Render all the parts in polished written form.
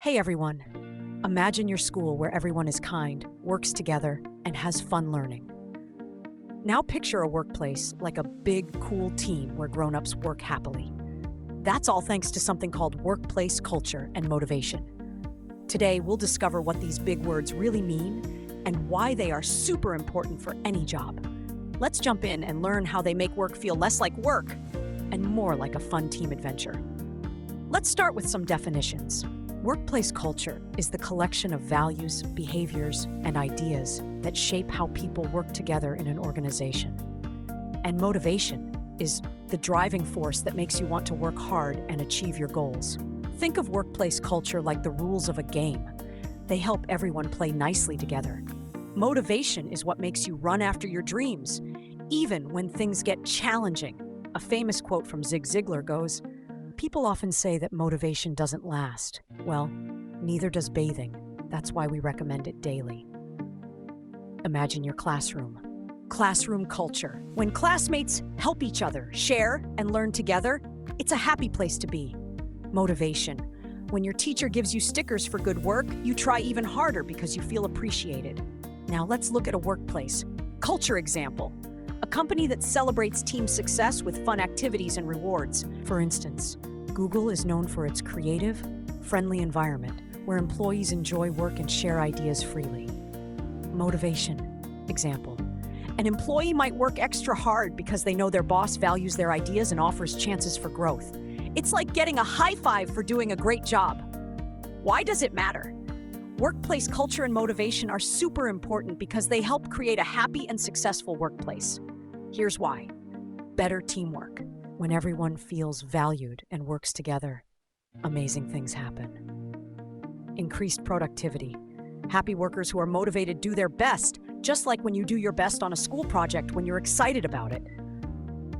Hey everyone! Imagine your school where everyone is kind, works together, and has fun learning. Now picture a workplace like a big, cool team where grown-ups work happily. That's all thanks to something called workplace culture and motivation. Today, we'll discover what these big words really mean and why they are super important for any job. Let's jump in and learn how they make work feel less like work and more like a fun team adventure. Let's start with some definitions. Workplace culture is the collection of values, behaviors, and ideas that shape how people work together in an organization. And motivation is the driving force that makes you want to work hard and achieve your goals. Think of workplace culture like the rules of a game. They help everyone play nicely together. Motivation is what makes you run after your dreams, even when things get challenging. A famous quote from Zig Ziglar goes, "People often say that motivation doesn't last. Well, neither does bathing. That's why we recommend it daily." Imagine your classroom. Classroom culture. When classmates help each other, share, and learn together, it's a happy place to be. Motivation. When your teacher gives you stickers for good work, you try even harder because you feel appreciated. Now let's look at a workplace culture example. A company that celebrates team success with fun activities and rewards. For instance, Google is known for its creative, friendly environment where employees enjoy work and share ideas freely. Motivation example. An employee might work extra hard because they know their boss values their ideas and offers chances for growth. It's like getting a high five for doing a great job. Why does it matter? Workplace culture and motivation are super important because they help create a happy and successful workplace. Here's why. Better teamwork. When everyone feels valued and works together, amazing things happen. Increased productivity. Happy workers who are motivated do their best, just like when you do your best on a school project when you're excited about it.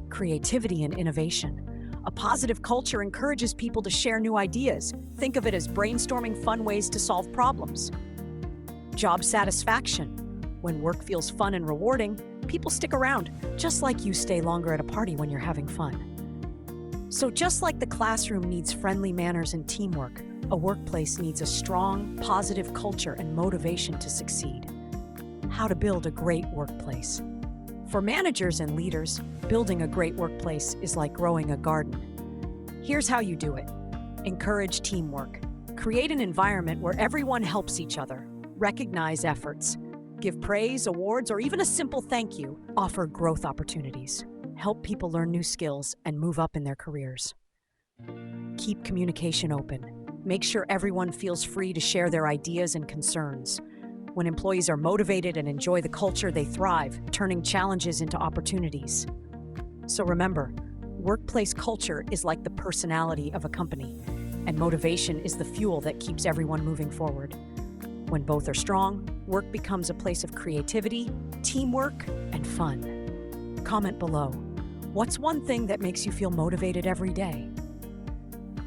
Creativity and innovation. A positive culture encourages people to share new ideas. Think of it as brainstorming fun ways to solve problems. Job satisfaction. When work feels fun and rewarding, people stick around, just like you stay longer at a party when you're having fun. So just like the classroom needs friendly manners and teamwork, a workplace needs a strong, positive culture and motivation to succeed. How to build a great workplace. For managers and leaders, building a great workplace is like growing a garden. Here's how you do it. Encourage teamwork. Create an environment where everyone helps each other. Recognize efforts. Give praise, awards, or even a simple thank you. Offer growth opportunities. Help people learn new skills and move up in their careers. Keep communication open. Make sure everyone feels free to share their ideas and concerns. When employees are motivated and enjoy the culture, they thrive, turning challenges into opportunities. So remember, workplace culture is like the personality of a company, and motivation is the fuel that keeps everyone moving forward. When both are strong, work becomes a place of creativity, teamwork, and fun. Comment below. What's one thing that makes you feel motivated every day?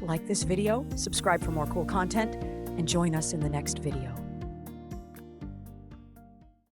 Like this video, subscribe for more cool content, and join us in the next video.